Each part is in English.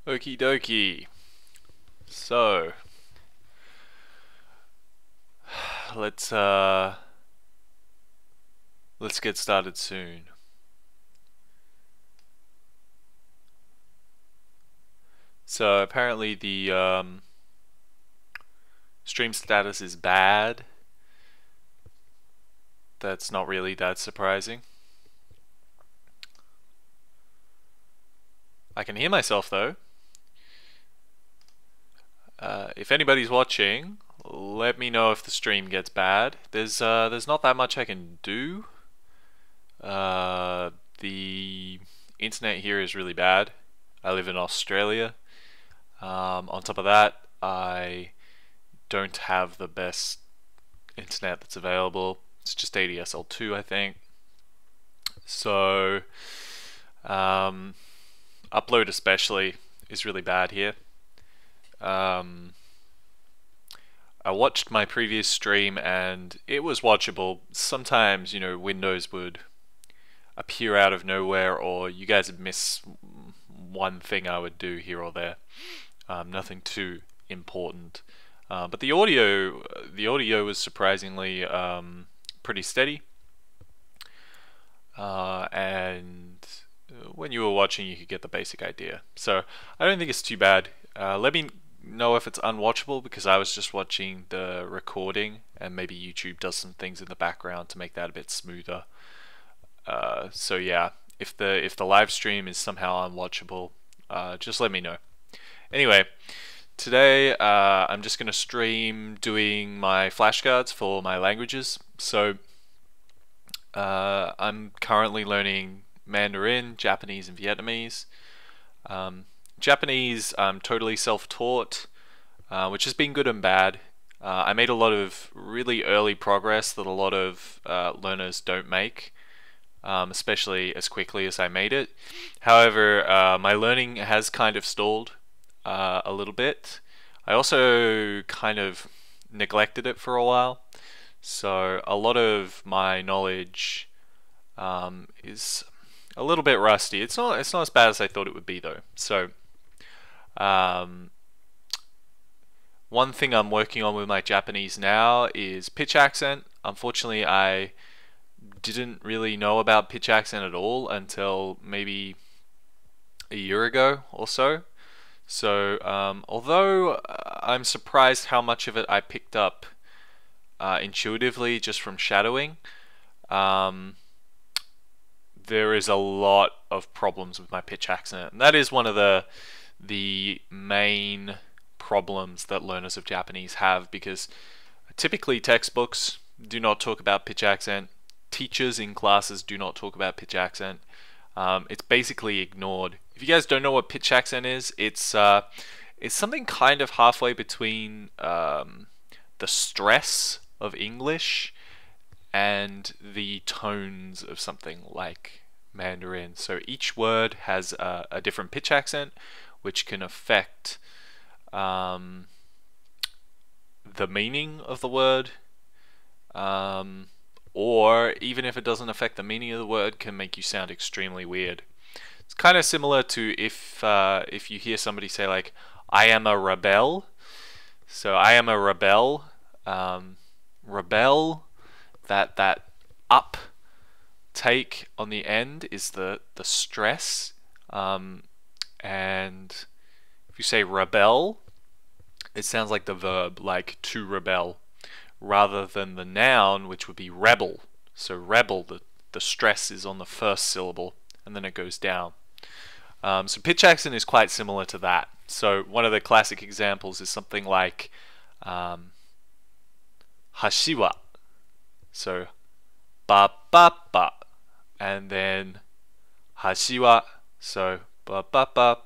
Okie dokie. So let's uh let's get started soon. So apparently the stream status is bad. That's not really that surprising. I can hear myself though. If anybody's watching, let me know if the stream gets bad. There's not that much I can do. The internet here is really bad. I live in Australia. On top of that, I don't have the best internet that's available. It's just ADSL2, I think. So, upload especially is really bad here. I watched my previous stream and it was watchable. Sometimes, Windows would appear out of nowhere, or you guys would miss one thing I would do here or there. Nothing too important. But the audio was surprisingly pretty steady. And when you were watching, you could get the basic idea. So I don't think it's too bad. Let me know if it's unwatchable, because I was just watching the recording, and maybe YouTube does some things in the background to make that a bit smoother. So yeah, if the live stream is somehow unwatchable, just let me know. Anyway, today I'm just going to stream doing my flashcards for my languages. So I'm currently learning Mandarin, Japanese, and Vietnamese. Japanese, I'm totally self-taught, which has been good and bad. I made a lot of really early progress that a lot of learners don't make, especially as quickly as I made it. However, my learning has kind of stalled a little bit. I also kind of neglected it for a while, so a lot of my knowledge is a little bit rusty. It's not as bad as I thought it would be though. So one thing I'm working on with my Japanese now is pitch accent. Unfortunately, I didn't really know about pitch accent at all until maybe a year ago or so. So although I'm surprised how much of it I picked up intuitively just from shadowing, there is a lot of problems with my pitch accent, and that is one of the main problems that learners of Japanese have, because typically textbooks do not talk about pitch accent. Teachers in classes do not talk about pitch accent. It's basically ignored. If you guys don't know what pitch accent is, it's something kind of halfway between the stress of English and the tones of something like Mandarin. So each word has a different pitch accent, which can affect the meaning of the word, or even if it doesn't affect the meaning of the word, can make you sound extremely weird. It's kind of similar to if you hear somebody say like, "I am a rebel." So I am a rebel. Rebel. That up take on the end is the stress, and if you say rebel, it sounds like the verb, like to rebel, rather than the noun, which would be rebel. So rebel, the stress is on the first syllable, and then it goes down. So pitch accent is quite similar to that. So one of the classic examples is something like hashiwa. So ba ba ba, and then hashiwa. So ba ba ba.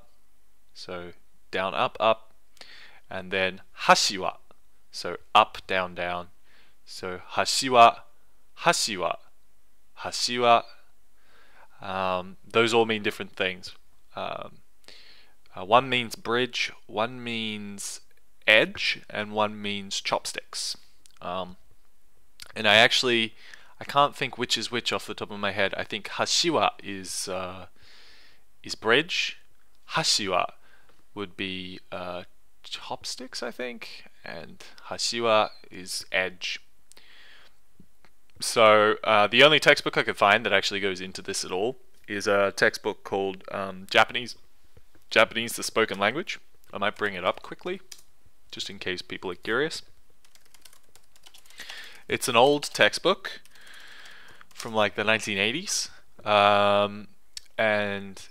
So down up up, and then hashiwa. So up down down. So hashiwa, hashiwa, hashiwa. Those all mean different things. One means bridge, one means edge, and one means chopsticks. And I can't think which is which off the top of my head. I think hashiwa is bridge. Hashiwa would be chopsticks, I think, and hashiwa is edge. So the only textbook I could find that actually goes into this at all is a textbook called Japanese, the Spoken Language. I might bring it up quickly, just in case people are curious. It's an old textbook from like the 1980s, and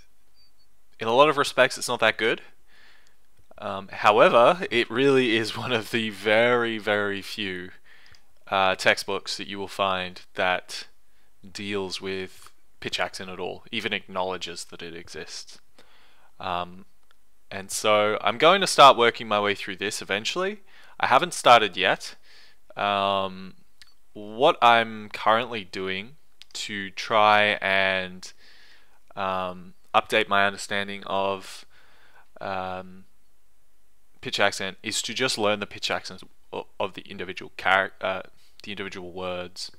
in a lot of respects it's not that good. However, it really is one of the very, very few textbooks that you will find that deals with pitch accent at all, even acknowledges that it exists. And so I'm going to start working my way through this eventually. I haven't started yet. What I'm currently doing to try and update my understanding of pitch accent is to just learn the pitch accents of the individual the individual words.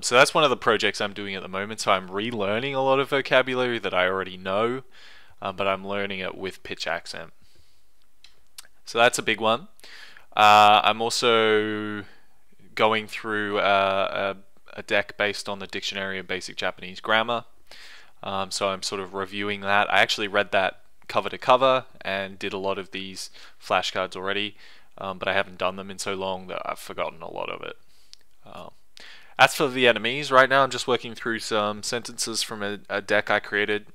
So that's one of the projects I'm doing at the moment. So I'm relearning a lot of vocabulary that I already know, but I'm learning it with pitch accent. So that's a big one. I'm also going through a deck based on the Dictionary of Basic Japanese Grammar. So I'm sort of reviewing that. I actually read that cover to cover and did a lot of these flashcards already, but I haven't done them in so long that I've forgotten a lot of it. As for Vietnamese, right now I'm just working through some sentences from a deck I created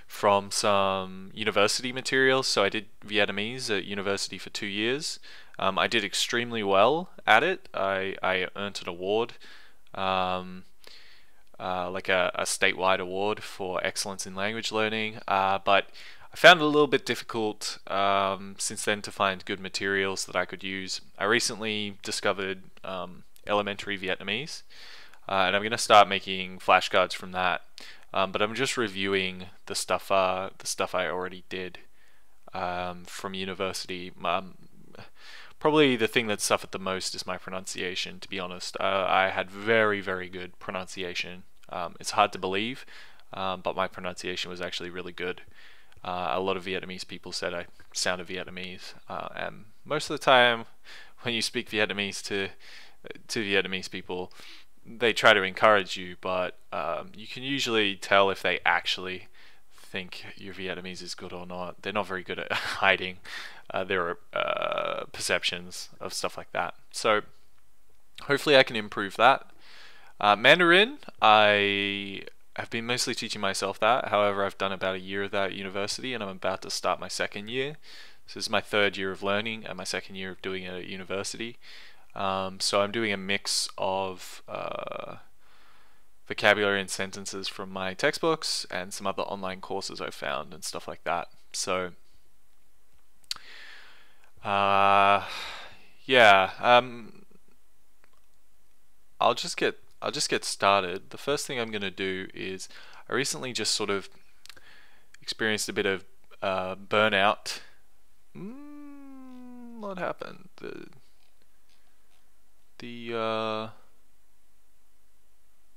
from some university materials. So I did Vietnamese at university for 2 years. I did extremely well at it. I earned an award, like a statewide award for excellence in language learning, but I found it a little bit difficult since then to find good materials that I could use. I recently discovered elementary Vietnamese, and I'm going to start making flashcards from that. But I'm just reviewing the stuff I already did from university. Probably the thing that suffered the most is my pronunciation, to be honest. I had very, very good pronunciation. It's hard to believe, but my pronunciation was actually really good. A lot of Vietnamese people said I sounded Vietnamese, and most of the time when you speak Vietnamese to Vietnamese people, they try to encourage you, but you can usually tell if they actually think your Vietnamese is good or not. They're not very good at hiding their perceptions of stuff like that. So hopefully I can improve that. Mandarin, I have been mostly teaching myself that. However, I've done about a year of that at university, and I'm about to start my second year. So this is my 3rd year of learning and my 2nd year of doing it at university. So I'm doing a mix of vocabulary and sentences from my textbooks and some other online courses I've found and stuff like that. So yeah, I'll just get started. The first thing I'm going to do is I recently just sort of experienced a bit of burnout. What happened?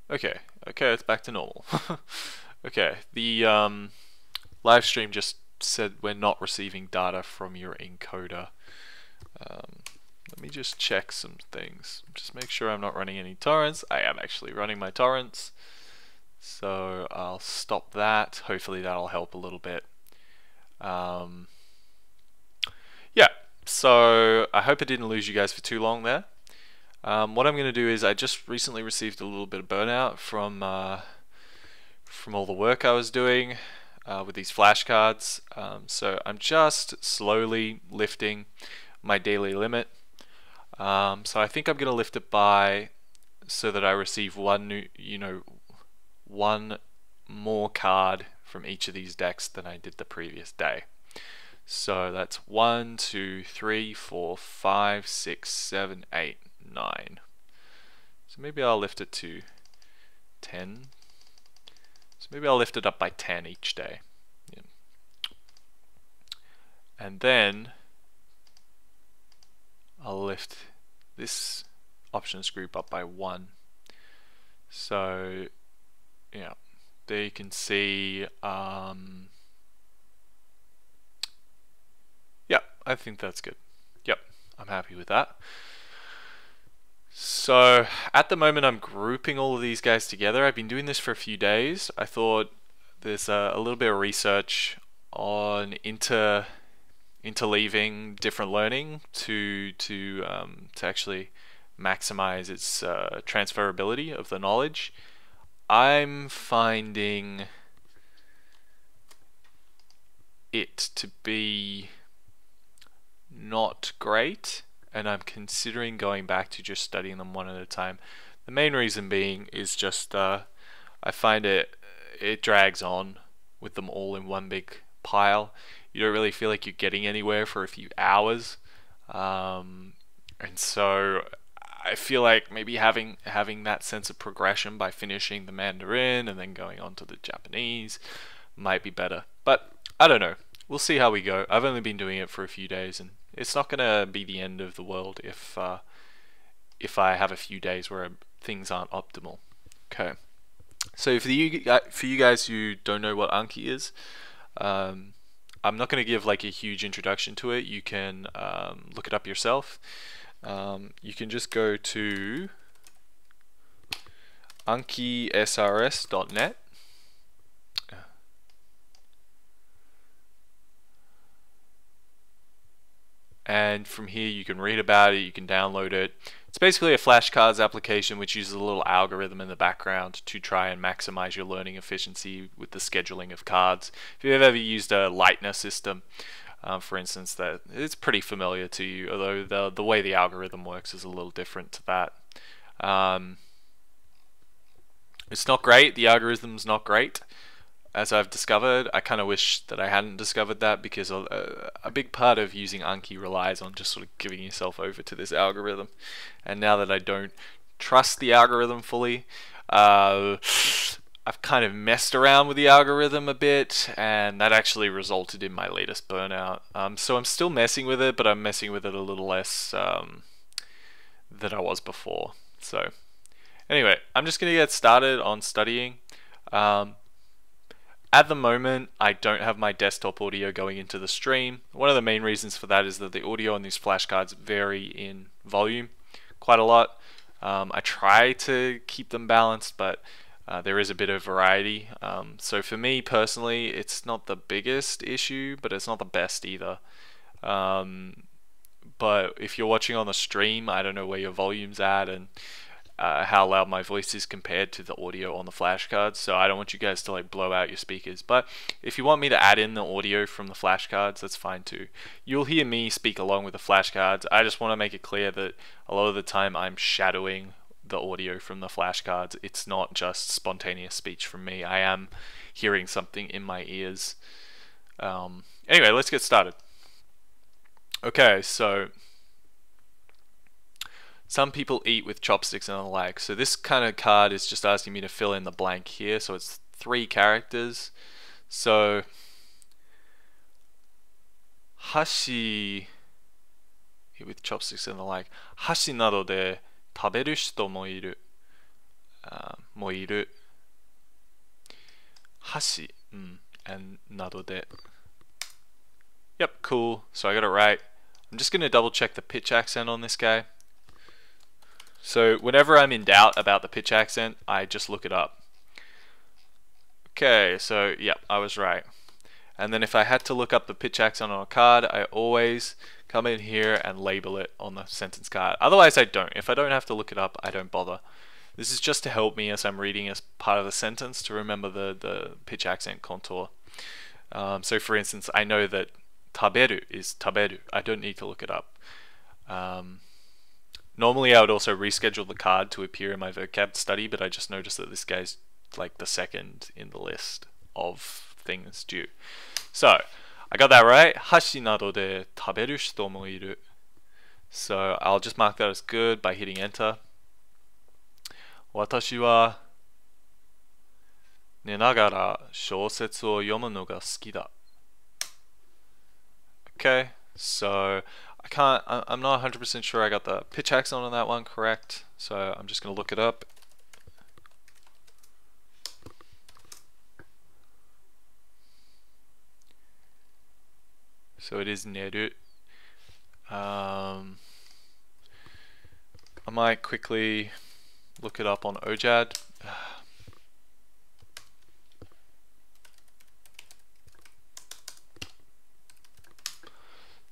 Okay, it's back to normal. Okay, the live stream just said we're not receiving data from your encoder. Let me just check some things. Just make sure I'm not running any torrents. I am actually running my torrents, so I'll stop that. Hopefully that'll help a little bit. Yeah, so I hope I didn't lose you guys for too long there. What I'm going to do is I just recently received a little bit of burnout from all the work I was doing with these flashcards. So I'm just slowly lifting my daily limit. So I think I'm going to lift it by so that I receive one more card from each of these decks than I did the previous day. So that's 1, 2, 3, 4, 5, 6, 7, 8, 9. So maybe I'll lift it to 10. So maybe I'll lift it up by 10 each day. Yeah. And then I'll lift this options group up by 1. So yeah, there you can see I think that's good. Yep, I'm happy with that. So at the moment I'm grouping all of these guys together. I've been doing this for a few days. I thought there's a little bit of research on interleaving different learning to actually maximize its transferability of the knowledge. I'm finding it to be not great, and I'm considering going back to just studying them one at a time. The main reason being is just I find it drags on with them all in one big pile. You don't really feel like you're getting anywhere for a few hours, and so I feel like maybe having that sense of progression by finishing the Mandarin and then going on to the Japanese might be better. But I don't know. We'll see how we go. I've only been doing it for a few days, and it's not gonna be the end of the world if I have a few days where things aren't optimal. Okay. So for you guys who don't know what Anki is, I'm not going to give like a huge introduction to it. You can look it up yourself. You can just go to ankisrs.net. And from here you can read about it, you can download it. It's basically a flashcards application which uses a little algorithm in the background to try and maximize your learning efficiency with the scheduling of cards. If you've ever used a Lightner system, for instance, that it's pretty familiar to you, although the way the algorithm works is a little different to that. It's not great, the algorithm's not great. As I've discovered, I kind of wish that I hadn't discovered that, because a big part of using Anki relies on just sort of giving yourself over to this algorithm. And now that I don't trust the algorithm fully, I've kind of messed around with the algorithm a bit, and that actually resulted in my latest burnout. So I'm still messing with it, but I'm messing with it a little less than I was before. So anyway, I'm just going to get started on studying. At the moment, I don't have my desktop audio going into the stream. One of the main reasons for that is that the audio on these flashcards vary in volume quite a lot. I try to keep them balanced, but there is a bit of variety. So for me personally, it's not the biggest issue, but it's not the best either. But if you're watching on the stream, I don't know where your volume's at and how loud my voice is compared to the audio on the flashcards, so I don't want you guys to like blow out your speakers. But if you want me to add in the audio from the flashcards, that's fine too. You'll hear me speak along with the flashcards. I just want to make it clear that a lot of the time I'm shadowing the audio from the flashcards. It's not just spontaneous speech from me. I am hearing something in my ears. Anyway, let's get started. Okay, so some people eat with chopsticks and the like. So this kind of card is just asking me to fill in the blank here. So it's 3 characters. So hashi, eat with chopsticks and the like. Hashi nado de taberu shito mo iru. Mo iru. Hashi and nado de. Yep, cool. So I got it right. I'm just going to double check the pitch accent on this guy. So whenever I'm in doubt about the pitch accent, I just look it up. Okay, so yep, I was right. And then if I had to look up the pitch accent on a card, I always come in here and label it on the sentence card. Otherwise I don't. If I don't have to look it up, I don't bother. This is just to help me as I'm reading as part of the sentence to remember the pitch accent contour. So for instance, I know that taberu is taberu. I don't need to look it up. Normally I would also reschedule the card to appear in my vocab study, but I just noticed that this guy's like the second in the list of things due. So I got that right. Hashi nado de taberu shito mo iru. So I'll just mark that as good by hitting enter. Watashi wa nenagara shousetsu o yomu no ga suki da. Okay, so I'm not 100% sure I got the pitch accent on that one correct, so I'm just going to look it up. So it is neru. I might quickly look it up on OJAD.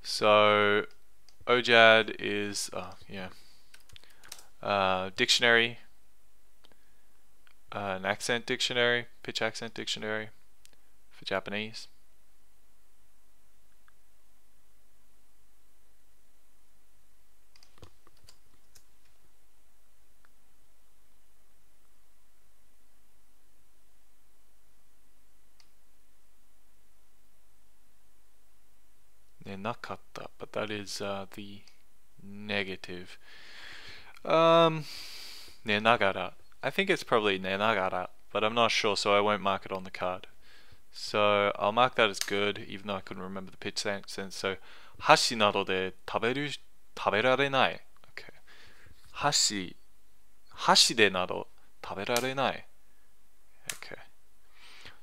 So OJAD is dictionary, an accent dictionary, pitch accent dictionary for Japanese. Nenakatta, but that is the negative. Nenagara. I think it's probably nenagara, but I'm not sure, so I won't mark it on the card. So I'll mark that as good, even though I couldn't remember the pitch sentence. So, hashi nado de taberare Okay. Hashi de nado taberare Okay.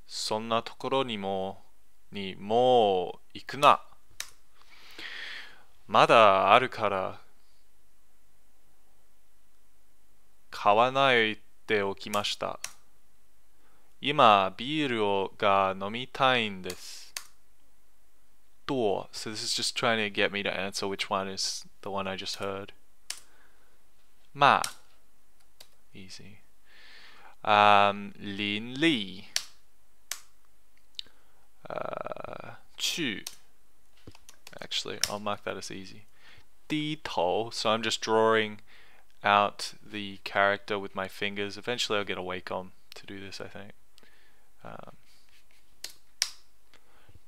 そんなところにもう行くな。まだあるから買わないでおきました。今ビールが飲みたいんです。どう So this is just trying to get me to answer which one is the one I just heard. まあ Easy. 林立去 Actually, I'll mark that as easy. 低头 So I'm just drawing out the character with my fingers. Eventually I'll get a Wacom to do this, I think.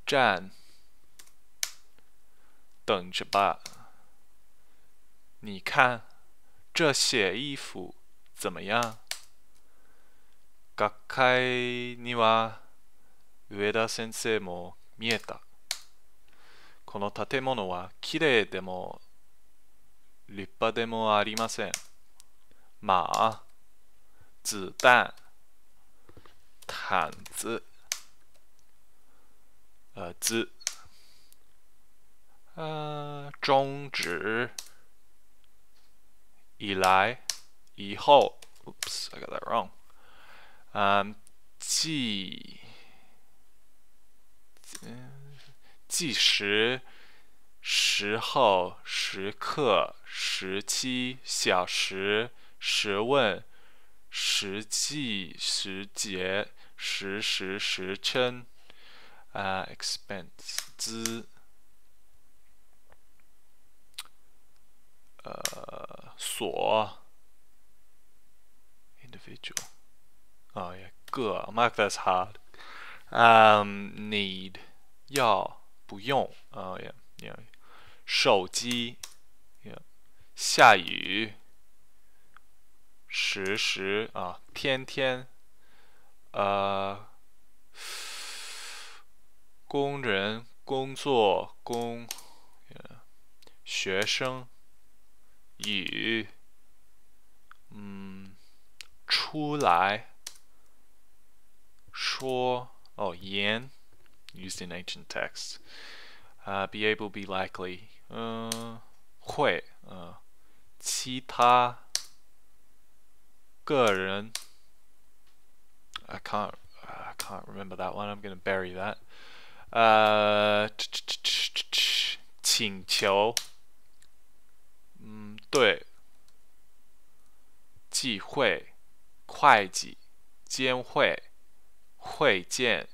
站等着吧。你看这些衣服怎么样？学会には上田先生も見えた。この建物はきれいでも立派でもありません。马、子弹、毯子、字、中指、以来、以后。Oops, I got that wrong. 计时、时候、时刻、时期、小时、时问、时季、时节、时时、时称、expense 资、所、individual. Oh yeah, 个 I'll mark that's hard. Need 要不用 Oh yeah, yeah. 手机 yeah. 下雨时时天天工人工作工 yeah. 学生语出来说言 used in ancient texts. Be able, be likely. 会其他个人 I can't remember that one. I'm going to bury that. 请求对忌讳会计监会会见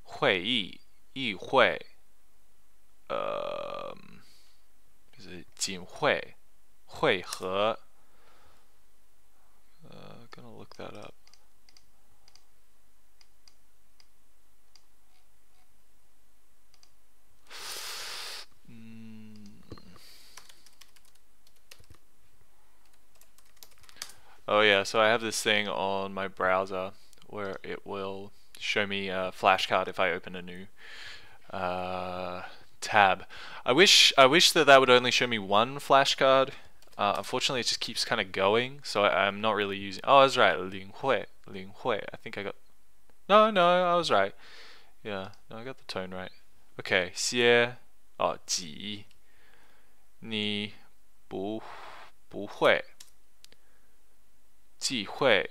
会议议会就是警会会合gonna look that up. Oh yeah, so I have this thing on my browser where it will show me a flashcard if I open a new tab. I wish that would only show me one flashcard. Unfortunately, it just keeps kind of going, so I'm not really using. Oh, I was right. 领会. I think I got. No, I was right. Yeah, no, I got the tone right. Okay, 些 几你不会忌讳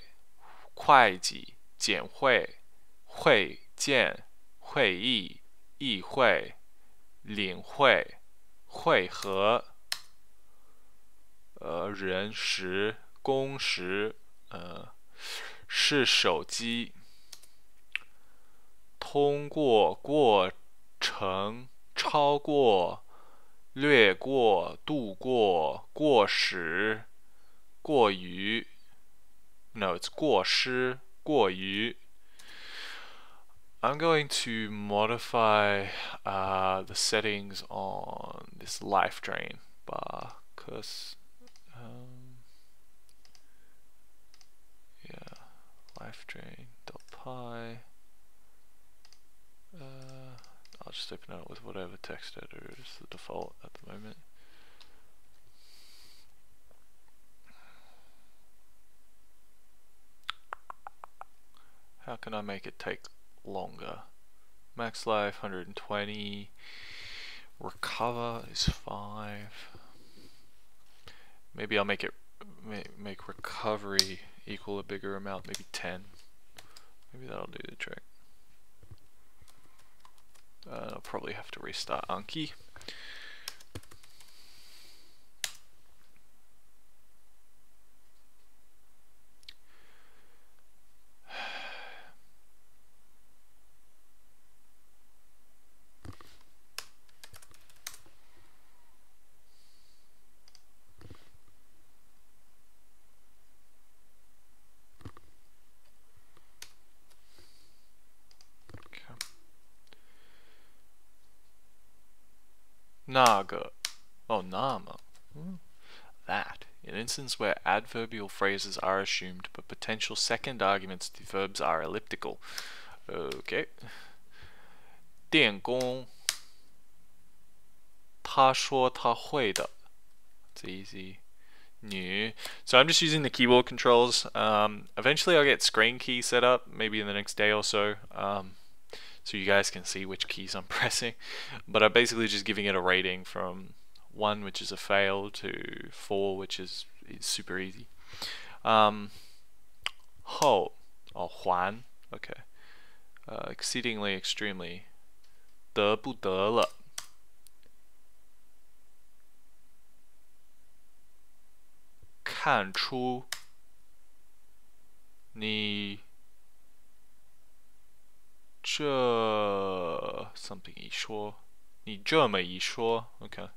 会计简会会见会议议会领会会合人时工时是手机通过过程超过略过度过过时过于 No, it's 过失过于 I'm going to modify the settings on this Livestream because yeah, Livestream.py I'll just open it up with whatever text editor is the default at the moment. How can I make it take longer? Max life 120. Recover is 5. Maybe I'll make it make recovery equal a bigger amount, maybe 10. Maybe that'll do the trick. I'll probably have to restart Anki. Naga. Oh, Nama. That. An instance where adverbial phrases are assumed, but potential second arguments to verbs are elliptical. Okay. 电工他说他会的 It's easy. New. So I'm just using the keyboard controls. Eventually I'll get screen key set up, maybe in the next day or so. So you guys can see which keys I'm pressing. But I'm basically just giving it a rating from 1, which is a fail, to 4, which is super easy. Ho, or 还, okay. Exceedingly, extremely. 得不得了. 看出你这 something 一说，你这么一说 ，OK。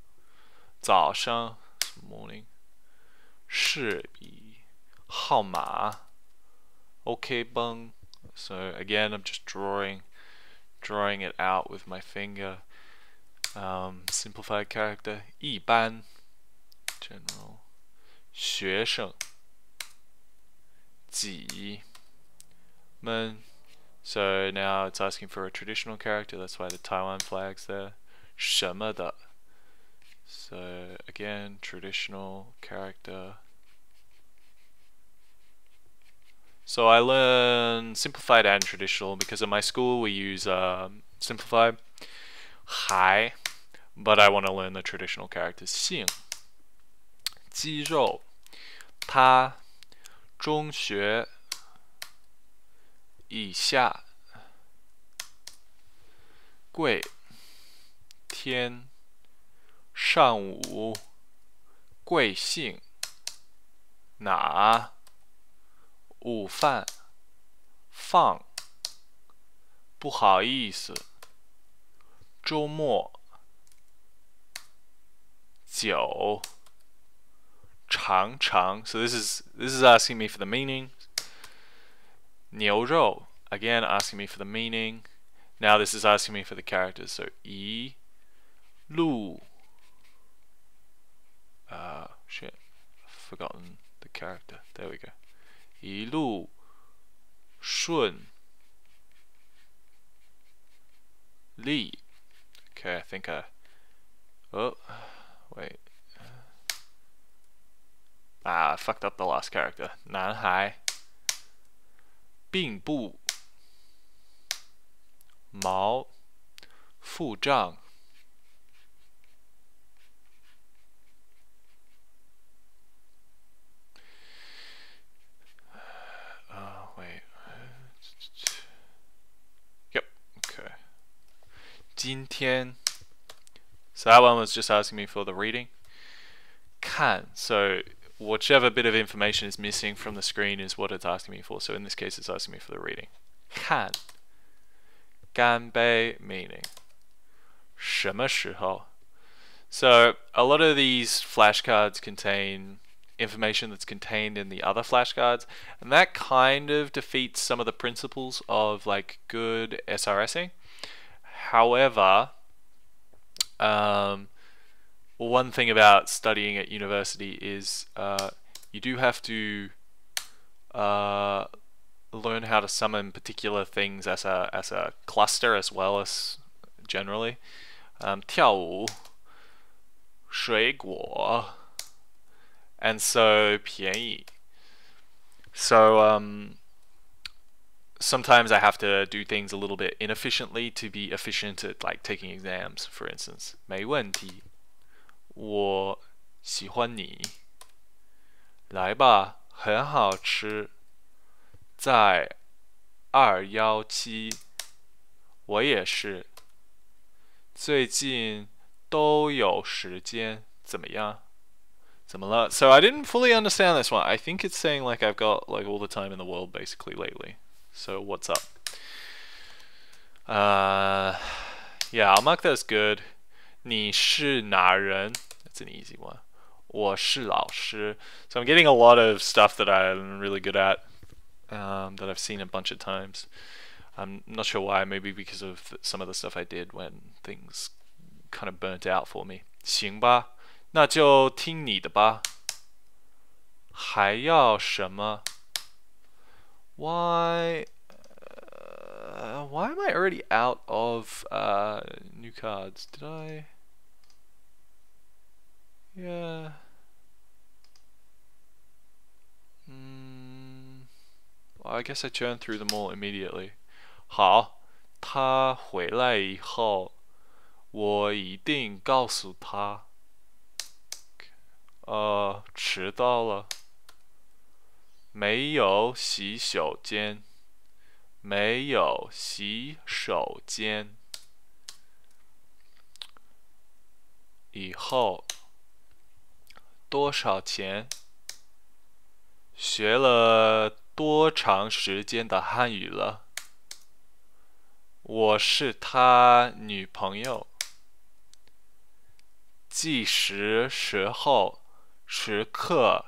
早上 morning 是比号码 OK 崩 So again, I'm just drawing it out with my finger. Simplified character 一般 general 学生几们 So now it's asking for a traditional character, that's why the Taiwan flag's there. 什么的 So again, traditional character. So I learn simplified and traditional because in my school we use simplified. 还 But I want to learn the traditional characters. 性肌肉他中学以下贵天上午贵姓哪午饭放不好意思周末久长长 So this is asking me for the meaning. 牛肉 again asking me for the meaning. Now this is asking me for the characters. So 一路 shit, I've forgotten the character. There we go. 一路顺利 Okay, I think oh, wait. I fucked up the last character. 男孩并不毛付账今天. So that one was just asking me for the reading. 看. So whichever bit of information is missing from the screen is what it's asking me for. So in this case, it's asking me for the reading. 看. 干杯 meaning 什么时候? So a lot of these flashcards contain information that's contained in the other flashcards, and that kind of defeats some of the principles of like good SRSing. However, one thing about studying at university is you do have to learn how to summon particular things as a cluster as well as generally. 跳舞 水果 and so 便宜. So sometimes I have to do things a little bit inefficiently to be efficient at like taking exams, for instance. 没问题我喜欢你来吧很好吃在217我也是最近都有时间怎么样怎么了 So I didn't fully understand this one. I think it's saying like I've got like all the time in the world basically lately. So what's up? Yeah, I'll mark that as good. 你是哪人? That's an easy one. 我是老师. So I'm getting a lot of stuff that I'm really good at, that I've seen a bunch of times. I'm not sure why, maybe because of some of the stuff I did when things kind of burnt out for me. 行吧那就听你的吧还要什么 Why am I already out of new cards? Did I? Yeah. Well, I guess I churned through them all immediately. 好，他回来以后，我一定告诉他。迟到了。没有洗手间。没有洗手间。以后多少钱？学了多长时间的汉语了？我是他女朋友。计时时候时刻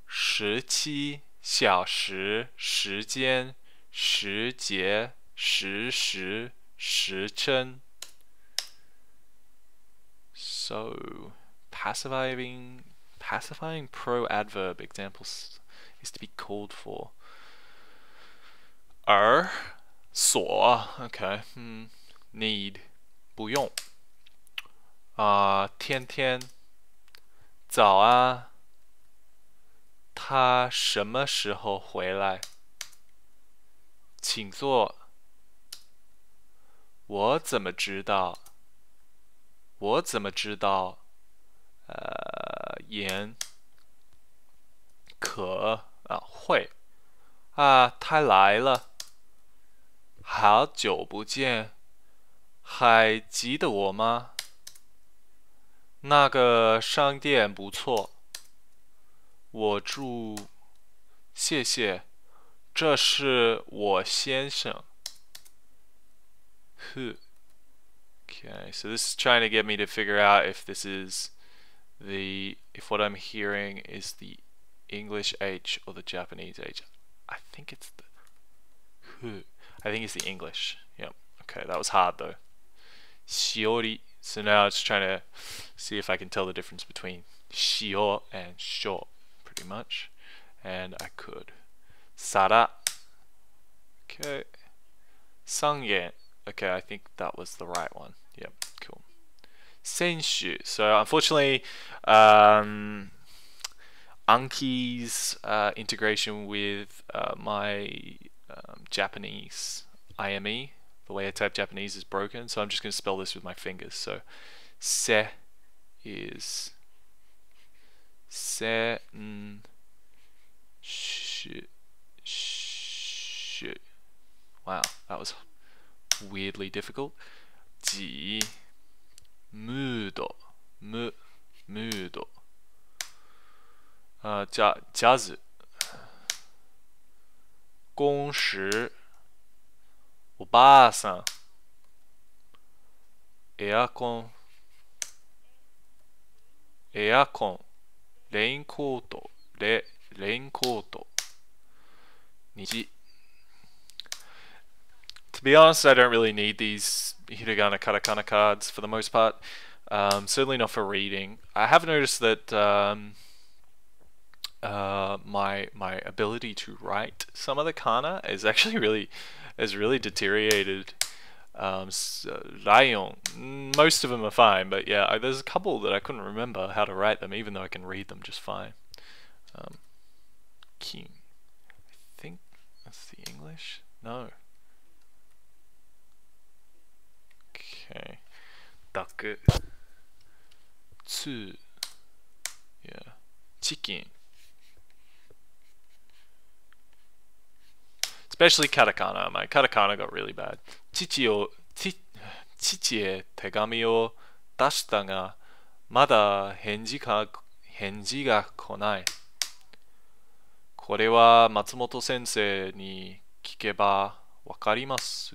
时期小时时间时节时时时称 So pacifying pro-adverb examples is to be called for. 所 okay need 不用天天早啊他什么时候回来请坐我怎么知道言可会他来了好久不见还记得我吗那个商店不错我住谢谢这是我先生 Okay, so this is trying to get me to figure out if this is if what I'm hearing is the English H or the Japanese H. I think it's the English. Yep. Okay, that was hard though. Shiori. So now it's trying to see if I can tell the difference between shio and sho, pretty much. And I could. Sara. Okay. Sangyen. Okay, I think that was the right one. Yep, cool. Senshu. So unfortunately, Anki's integration with my Japanese IME, the way I type Japanese, is broken. So I'm just going to spell this with my fingers. So se is se sh. Wow, that was weirdly difficult. じ、ムード、ムード。ジャズ、公时、おばあさん、エアコン、レインコート、レインコート、虹。To be honest, I don't really need these hiragana katakana cards for the most part. Certainly not for reading. I have noticed that my ability to write some of the kana is actually really deteriorated. Rayon, most of them are fine, but yeah, there's a couple that I couldn't remember how to write them, even though I can read them just fine. King, I think that's the English. No. Okay. Duck. Tsu. Yeah. Chicken. Especially katakana. My katakana got really bad. Chichiへ手紙を出したが、まだ返事が来ない。これは松本先生に聞けばわかります。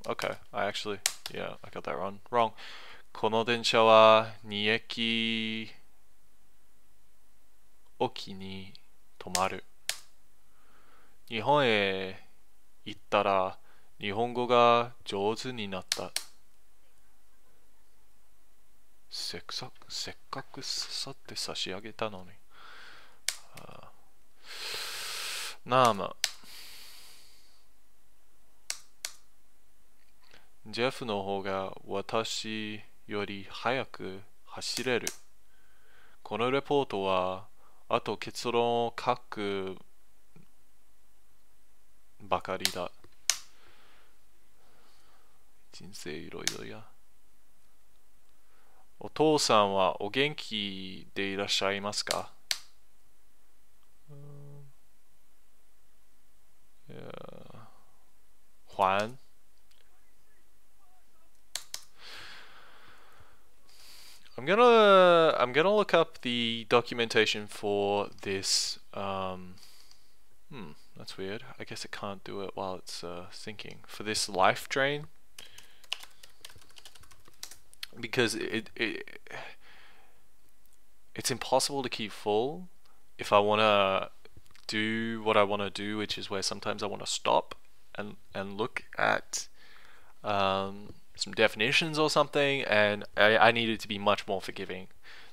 Okay, yeah, I got that wrong. この電車は2駅おきに止まる。日本へ行ったら日本語が上手になった。せっかくさって差し上げたのに。なあま。ジェフの方が私より早く走れる。このレポートはあと結論を書くばかりだ。人生いろいろや。お父さんはお元気でいらっしゃいますか还I'm gonna look up the documentation for this. That's weird. I guess it can't do it while it's syncing. For this life drain, because it's impossible to keep full if I wanna do what I wanna do, which is where sometimes I wanna stop and look at some definitions or something, and I need it to be much more forgiving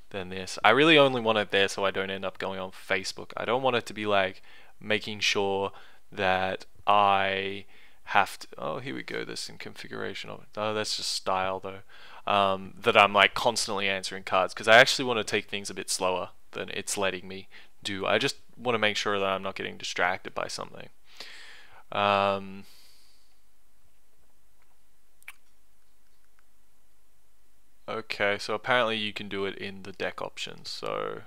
than this. I really only want it there so I don't end up going on Facebook. I don't want it to be like making sure that I have to, oh here we go, there's some configuration of it. Oh, that's just style though. That I'm like constantly answering cards, because I actually want to take things a bit slower than it's letting me do. I just want to make sure that I'm not getting distracted by something. Okay, so apparently you can do it in the deck options, so...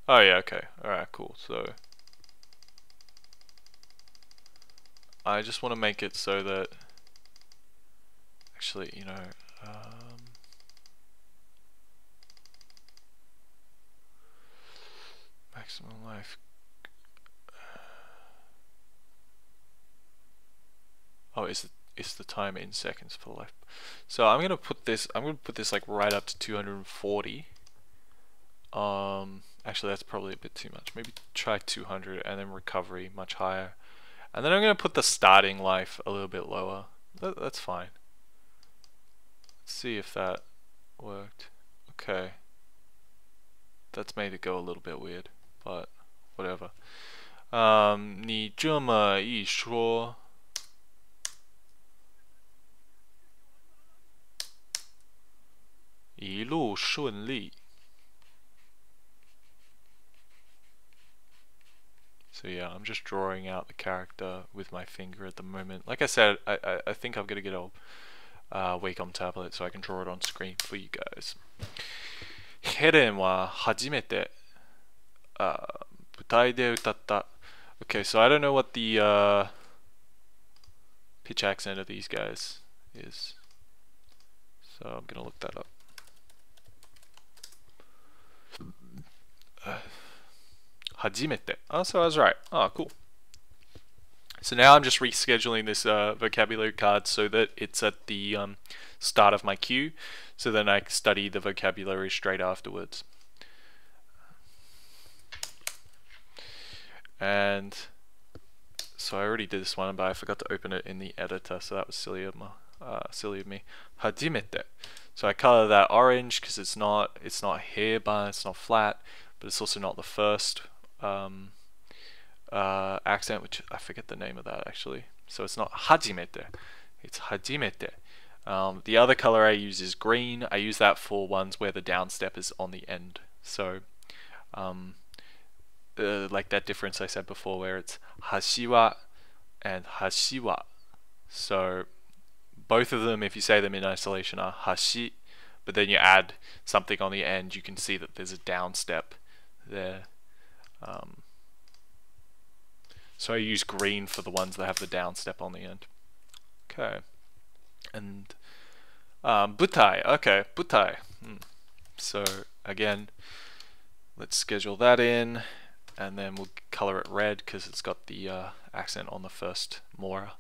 Oh yeah, okay, alright, cool, so... I just want to make it so that... Actually, you know... Maximum life... Oh, is the time in seconds for life. So I'm gonna put this like right up to 240. Actually that's probably a bit too much. Maybe try 200 and then recovery much higher. And then I'm gonna put the starting life a little bit lower. That's fine. Let's see if that worked. Okay. That's made it go a little bit weird, but whatever. 你这么一说 一路顺利. So yeah, I'm just drawing out the character with my finger at the moment. Like I said, I think I'm gonna get a Wacom tablet so I can draw it on screen for you guys. ヘレンは初めて舞台で歌った。Okay, so I don't know what the pitch accent of these guys is. So I'm gonna look that up. 初めて. Oh, so I was right. Oh, cool. So now I'm just rescheduling this vocabulary card so that it's at the start of my queue, so then I study the vocabulary straight afterwards. And so I already did this one, but I forgot to open it in the editor, so that was silly of me. 初めて. So I color that orange because it's not heiban, it's not flat, but it's also not the first accent, which I forget the name of that actually. So it's not hajimete, it's hajimete. The other color I use is green. I use that for ones where the downstep is on the end. So like that difference I said before where it's hashiwa and hashiwa. So both of them, if you say them in isolation, are hashi, but then you add something on the end, you can see that there's a downstep there. So I use green for the ones that have the downstep on the end. Okay. And butai. Okay, butai. So again, let's schedule that in, and then we'll color it red because it's got the accent on the first mora.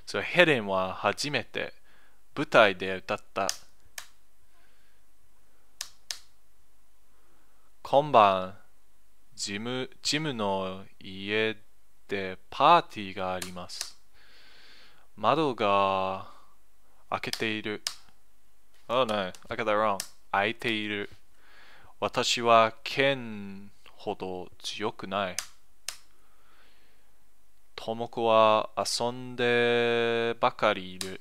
So ヘレンは初めて舞台で歌った。今晩ジムの家でパーティーがあります。窓が開けている。Oh no, I got that wrong. 開いている。私は剣ほど強くない。ともこは遊んでばかりいる。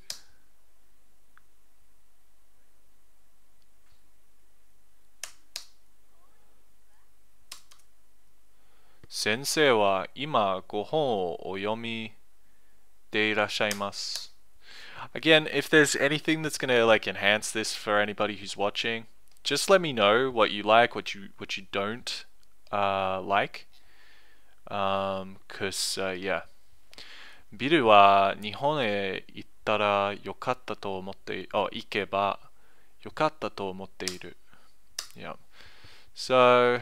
先生は今ご本をお読みでいらっしゃいます。Again, if there's anything that's gonna like enhance this for anybody who's watching, just let me know what you like, what you don't like. 'Cause yeah. ビルは日本へ行ったらよかったと思って行けばよかったと思っている。Yeah. So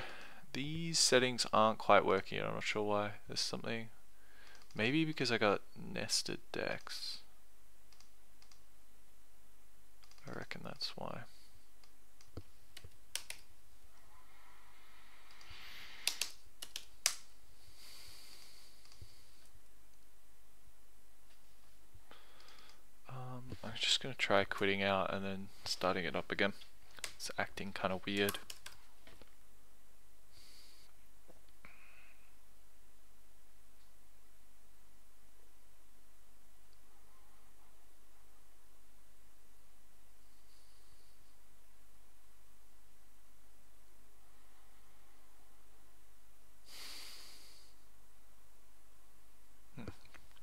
these settings aren't quite working. I'm not sure why. There's something. Maybe because I got nested decks. I reckon that's why. I'm just going to try quitting out and then starting it up again. It's acting kind of weird.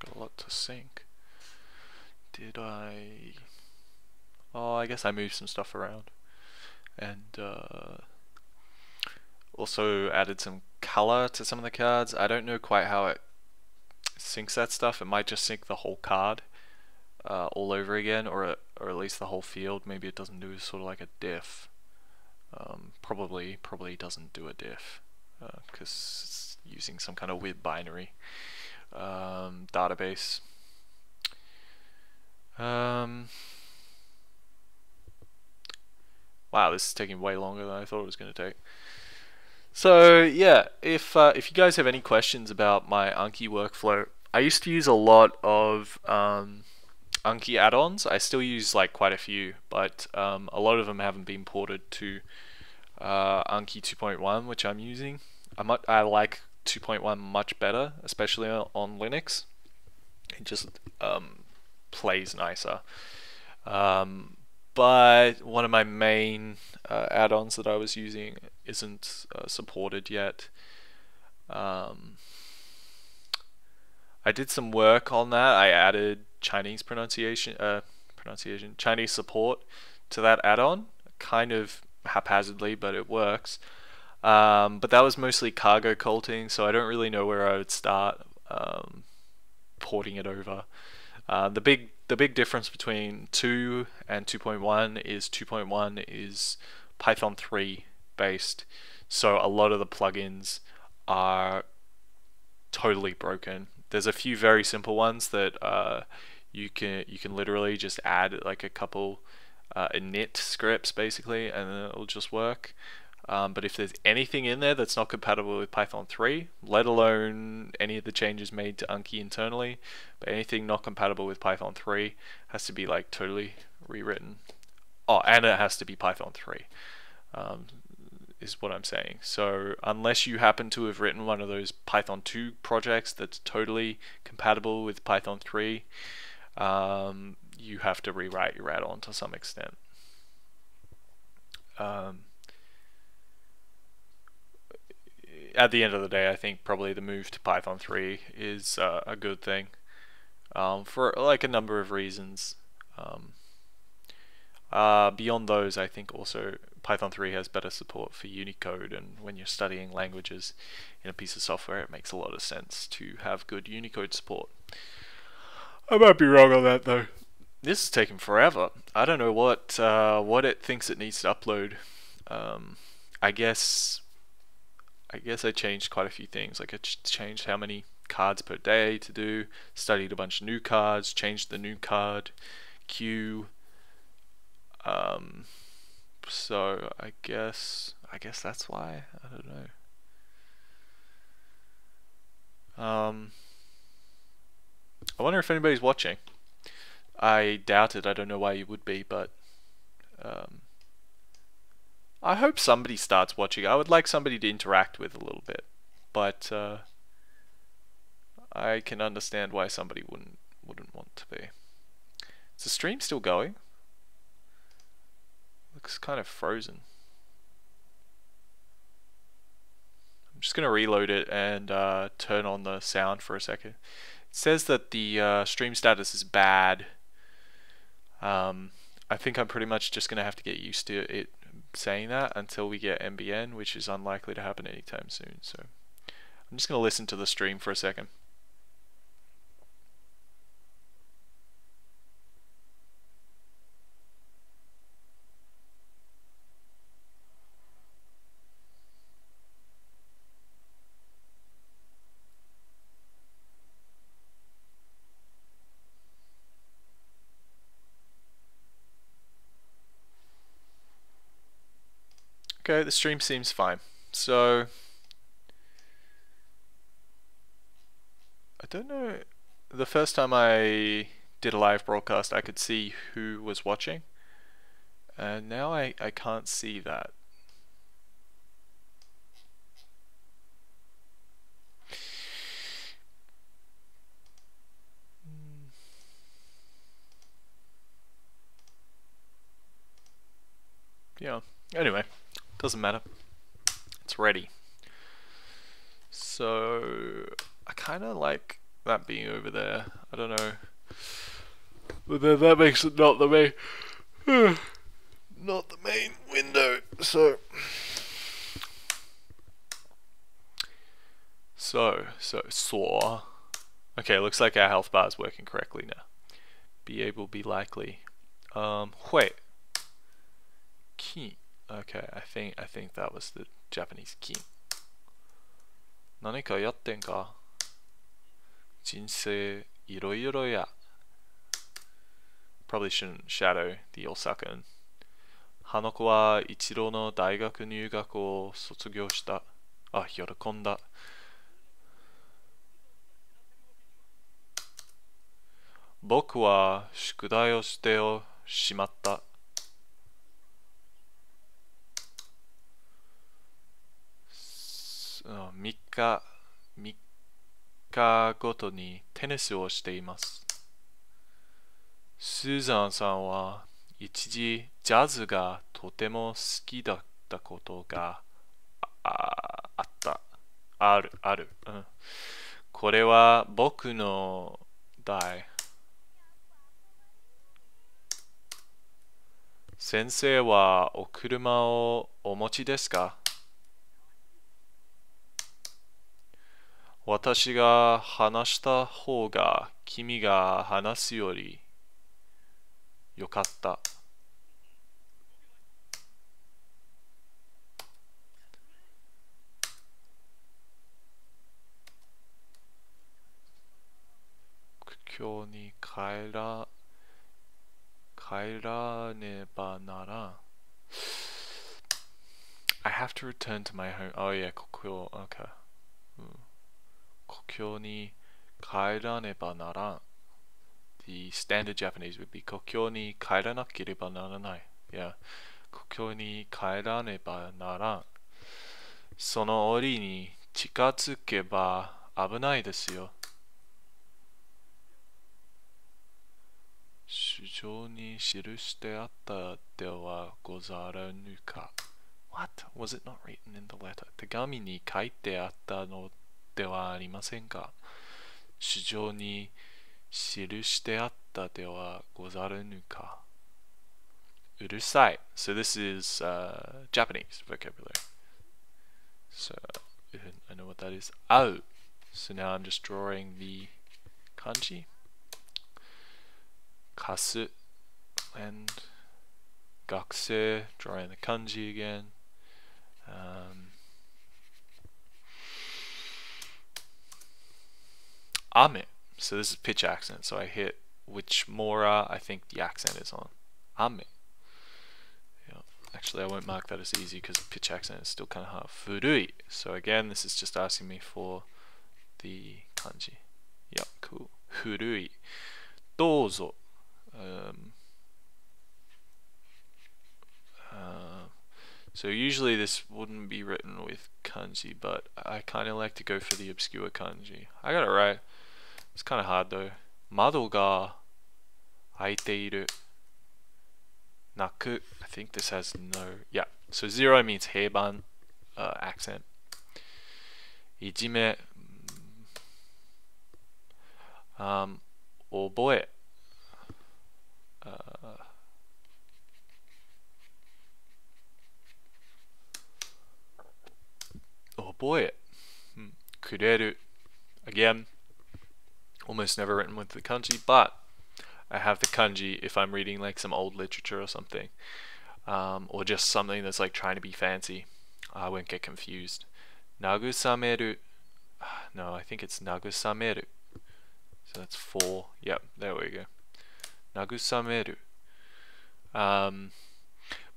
Got a lot to sync. Did I... Oh, I guess I moved some stuff around. And also added some color to some of the cards. I don't know quite how it syncs that stuff. It might just sync the whole card all over again, or at least the whole field. Maybe it doesn't do sort of like a diff. Probably doesn't do a diff because it's using some kind of weird binary database. Wow, this is taking way longer than I thought it was going to take. So yeah, if you guys have any questions about my Anki workflow, I used to use a lot of Anki add-ons. I still use like quite a few, but a lot of them haven't been ported to Anki 2.1, which I'm using. I like 2.1 much better, especially on Linux. It just plays nicer. But one of my main add-ons that I was using isn't supported yet. I did some work on that. I added Chinese Chinese support to that add-on, kind of haphazardly, but it works. But that was mostly cargo colting, so I don't really know where I would start porting it over. The big difference between 2 and 2.1 is 2.1 is Python 3 based, so a lot of the plugins are totally broken. There's a few very simple ones that you can literally just add like a couple init scripts basically, and then it'll just work. But if there's anything in there that's not compatible with Python 3, let alone any of the changes made to Anki internally, but anything not compatible with Python 3 has to be like totally rewritten. Oh, and it has to be Python 3, is what I'm saying. So unless you happen to have written one of those Python 2 projects that's totally compatible with Python 3, you have to rewrite your add-on to some extent. At the end of the day, I think probably the move to Python 3 is a good thing, for like a number of reasons. Beyond those, I think also Python 3 has better support for Unicode, and when you're studying languages in a piece of software, it makes a lot of sense to have good Unicode support. I might be wrong on that though. This is taking forever. I don't know what it thinks it needs to upload. I guess I changed quite a few things. Like I changed how many cards per day to do, studied a bunch of new cards, changed the new card queue. So I guess that's why. I don't know. I wonder if anybody's watching. I doubt it. I don't know why you would be, but I hope somebody starts watching. I would like somebody to interact with a little bit, but I can understand why somebody wouldn't want to be. Is the stream still going? Looks kind of frozen. I'm just gonna reload it and turn on the sound for a second. It says that the stream status is bad. I think I'm pretty much just gonna have to get used to it saying that until we get MBN, which is unlikely to happen anytime soon. So I'm just gonna listen to the stream for a second. Okay, the stream seems fine. So I don't know, the first time I did a live broadcast I could see who was watching, and now I can't see that. Yeah, anyway, doesn't matter. It's ready. So I kind of like that being over there. I don't know, but then that makes it not the main not the main window. So okay, looks like our health bar is working correctly now. Be able, be likely. Wait. Ki. Okay, I think that was the Japanese ki. 何かやってんか? 人生いろいろや. Probably shouldn't shadow the Osakan. 花子は一郎の大学入学を卒業した。あ、喜んだ。僕は宿題をしてしまった。3日ごとにテニスをしています。スーザンさんは一時ジャズがとても好きだったことがある。これは僕の代。先生はお車をお持ちですか?私が話した方が君が話すよりよかった。今日に帰らねばならん。I have to return to my home. Oh yeah, 故郷. Okay. 故郷に帰らねばならん. The standard Japanese would be 故郷に帰らなければならない. Yeah. 故郷に帰らねばならん。その折に近づけば危ないですよ。書状に記してあったではござらぬか。What? Was it not written in the letter? 手紙に書いてあったのではありませんか。書状に記してあったではござらぬか。うるさい。So this is Japanese vocabulary. So I know what that is. 会う. So now I'm just drawing the kanji. 貸す and 学生 drawing the kanji again. Ame. So this is pitch accent. So I hit which mora I think the accent is on. Ame. Yeah. Actually, I won't mark that as easy because pitch accent is still kind of hard. Furui. So again, this is just asking me for the kanji. Yep, cool. Furui. Dozo. So usually this wouldn't be written with kanji, but I kind of like to go for the obscure kanji. I got it right. It's kind of hard though. Mado ga aiteiru. Naku. I think this has no. Yeah. So 0 means heiban accent. Ijime. Oboe. Oboe. Kureru. Again, almost never written with the kanji, but I have the kanji if I'm reading like some old literature or something, or just something that's like trying to be fancy. I won't get confused. Nagusameru. No, I think it's nagusameru. So that's 4. Yep, there we go. Nagusameru.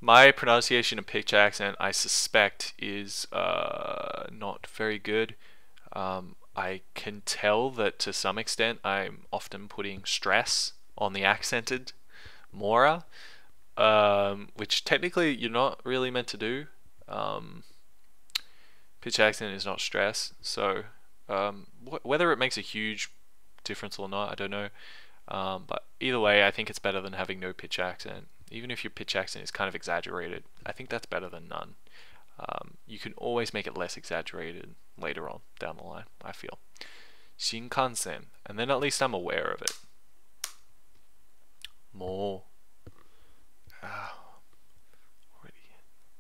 My pronunciation of pitch accent, I suspect, is not very good. I can tell that to some extent I'm often putting stress on the accented mora, which technically you're not really meant to do. Pitch accent is not stress, so whether it makes a huge difference or not, I don't know. But either way, I think it's better than having no pitch accent. Even if your pitch accent is kind of exaggerated, I think that's better than none. You can always make it less exaggerated later on down the line, I feel. Shinkansen, and then at least I'm aware of it. Mo.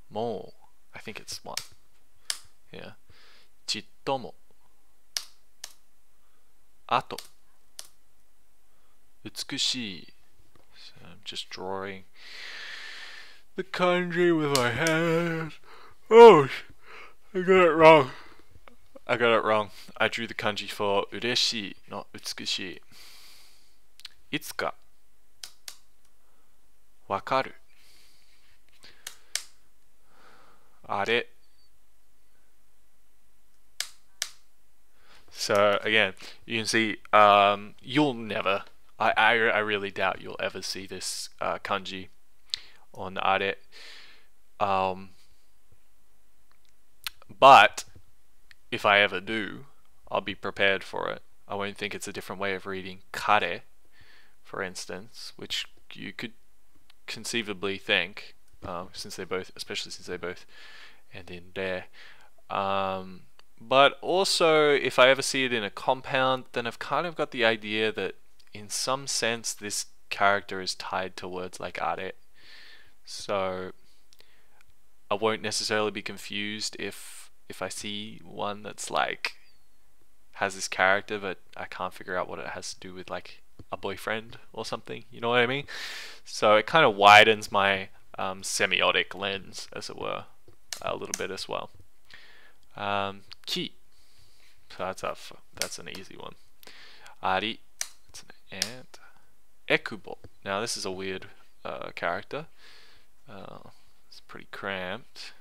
Mo. I think it's 1. Yeah. Chittomo. Ato. Utsukushii. So I'm just drawing the kanji with my hand. Oh, I got it wrong. I drew the kanji for ureshii, not utsukushii. Itsuka. Wakaru. Are. So again, you can see you'll never. I really doubt you'll ever see this kanji on are. But if I ever do, I'll be prepared for it. I won't think it's a different way of reading kare, for instance, which you could conceivably think, especially since they both end in re. But also, if I ever see it in a compound, then I've kind of got the idea that in some sense this character is tied to words like are. So I won't necessarily be confused if I see one that's like has this character, but I can't figure out what it has to do with like a boyfriend or something. You know what I mean? So it kind of widens my semiotic lens, as it were, a little bit as well. Ki. So that's an easy one. Ari. It's an ant. Ekubo. Now this is a weird character. It's pretty cramped.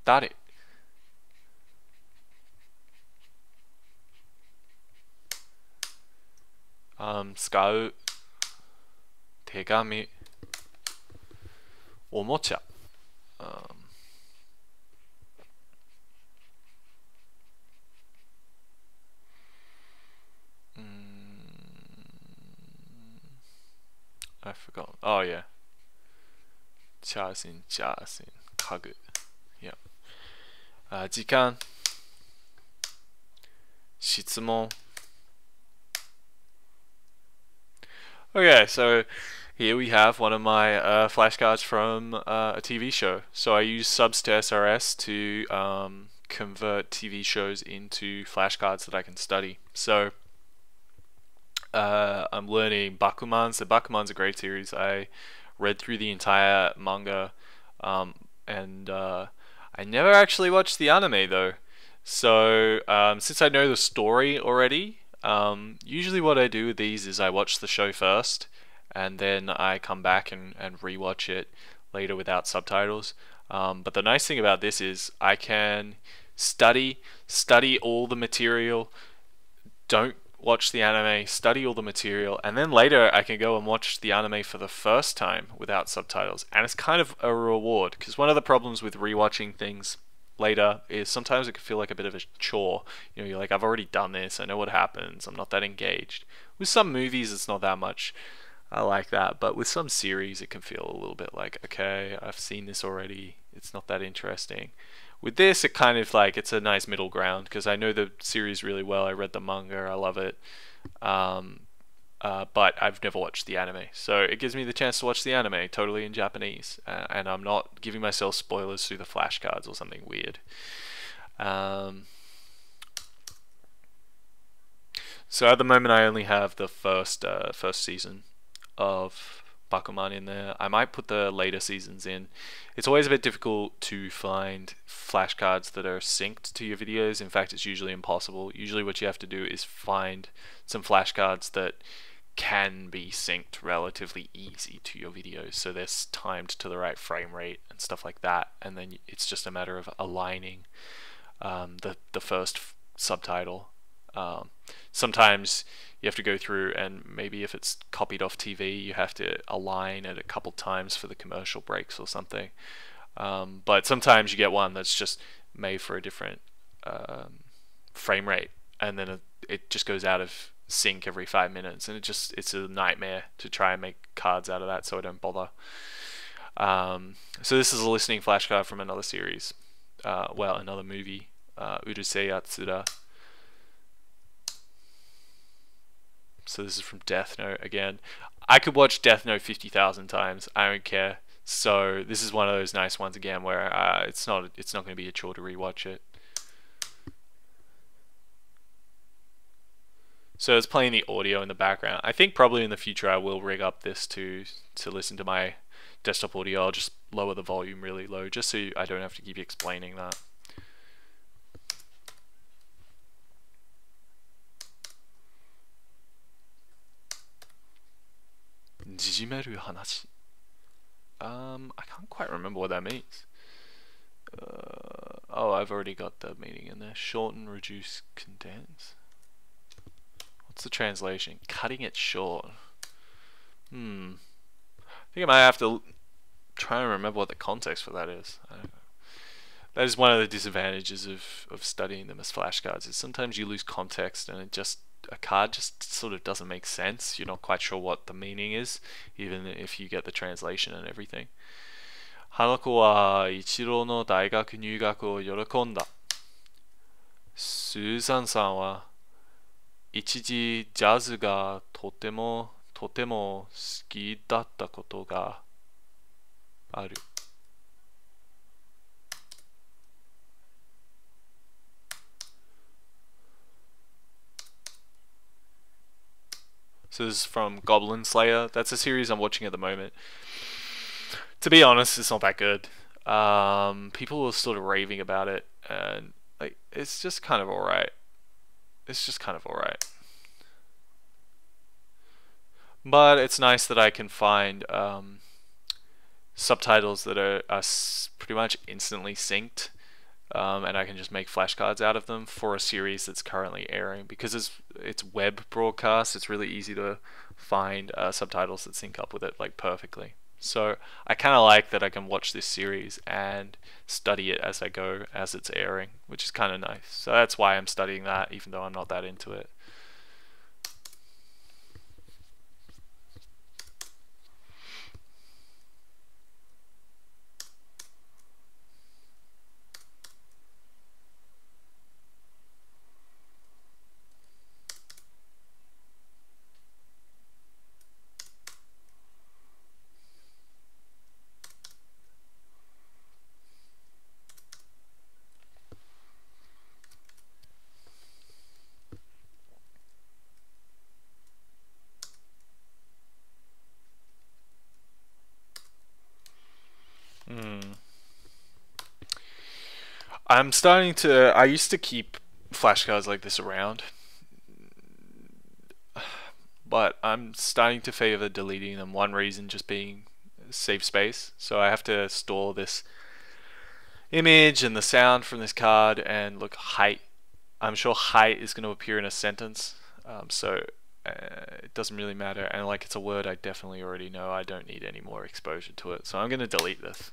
Dare. 使う手紙おもちゃI forgot. Oh yeah. 写真家具 Yeah. 時間質問 Okay, so here we have one of my flashcards from a TV show. So I use subs to SRS to convert TV shows into flashcards that I can study. So I'm learning Bakuman. So Bakuman's a great series. I read through the entire manga, and I never actually watched the anime though. So since I know the story already, usually what I do with these is I watch the show first, and then I come back and rewatch it later without subtitles. But the nice thing about this is I can study all the material, don't watch the anime, study all the material, and then later I can go and watch the anime for the first time without subtitles. And it's kind of a reward, because one of the problems with rewatching things later is sometimes it can feel like a bit of a chore. You know, you're like, I've already done this, I know what happens, I'm not that engaged. With some movies it's not that much like that, but with some series it can feel a little bit like, okay, I've seen this already, it's not that interesting. With this, it kind of like, it's a nice middle ground, because I know the series really well, I read the manga, I love it, but I've never watched the anime, so it gives me the chance to watch the anime totally in Japanese, and I'm not giving myself spoilers through the flashcards or something weird. So at the moment I only have the first season of Bakuman in there. I might put the later seasons in. It's always a bit difficult to find flashcards that are synced to your videos. In fact, it's usually impossible. Usually what you have to do is find some flashcards that can be synced relatively easy to your videos, so they're timed to the right frame rate and stuff like that, and then it's just a matter of aligning the first subtitle. Sometimes you have to go through, and maybe if it's copied off TV, you have to align it a couple times for the commercial breaks or something. But sometimes you get one that's just made for a different frame rate, and then it just goes out of sync every 5 minutes, and it's a nightmare to try and make cards out of that, so I don't bother. So this is a listening flashcard from another series, well, another movie, Urusei Yatsura. So this is from Death Note again. I could watch Death Note 50,000 times, I don't care. So this is one of those nice ones again where it's not going to be a chore to rewatch it. So it's playing the audio in the background. I think probably in the future I will rig up this to listen to my desktop audio. I'll just lower the volume really low, just so I don't have to keep explaining that. Jijimeru hanashi. I can't quite remember what that means. Oh, I've already got the meaning in there. Shorten, reduce, condense. What's the translation? Cutting it short. I think I might have to try and remember what the context for that is. I don't know. That is one of the disadvantages of studying them as flashcards, is sometimes you lose context and a card just sort of doesn't make sense. You're not quite sure what the meaning is, even if you get the translation and everything. Hanako wa Ichiro no daigaku nyugaku o yorokonda. Suzan-san wa ichiji jazz ga totemo suki datta koto ga aru. So this is from Goblin Slayer. That's a series I'm watching at the moment. To be honest, it's not that good. People were sort of raving about it, and like it's just kind of alright. It's just kind of alright. But it's nice that I can find subtitles that are pretty much instantly synced, and I can just make flashcards out of them for a series that's currently airing. Because it's web broadcast, it's really easy to find subtitles that sync up with it like perfectly. So I kind of like that I can watch this series and study it as I go, as it's airing, which is kind of nice. So that's why I'm studying that, even though I'm not that into it. I'm starting to. I used to keep flashcards like this around, but I'm starting to favor deleting them. One reason just being save space. So I have to store this image and the sound from this card, and look, height. I'm sure height is going to appear in a sentence, so it doesn't really matter. And like it's a word I definitely already know. I don't need any more exposure to it, so I'm going to delete this.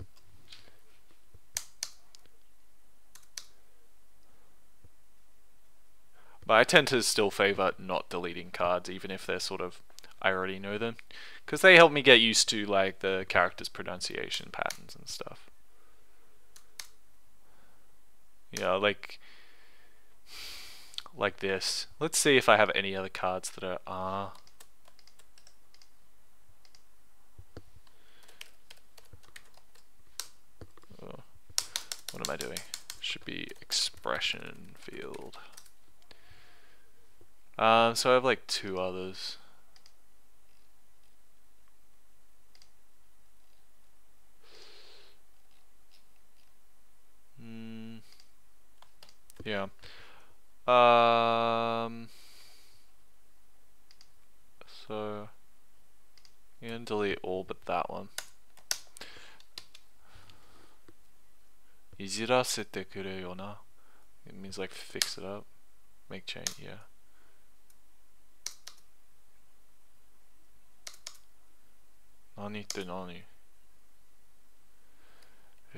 But I tend to still favor not deleting cards, even if they're sort of, I already know them, because they help me get used to like the character's pronunciation patterns and stuff. Yeah, like this. Let's see if I have any other cards that are oh, what am I doing? Should be expression field. So I have like two others. Yeah. So I'm gonna delete all but that one. Ijirasete kure yo na. It means like fix it up, make change. Yeah. Nani te nani?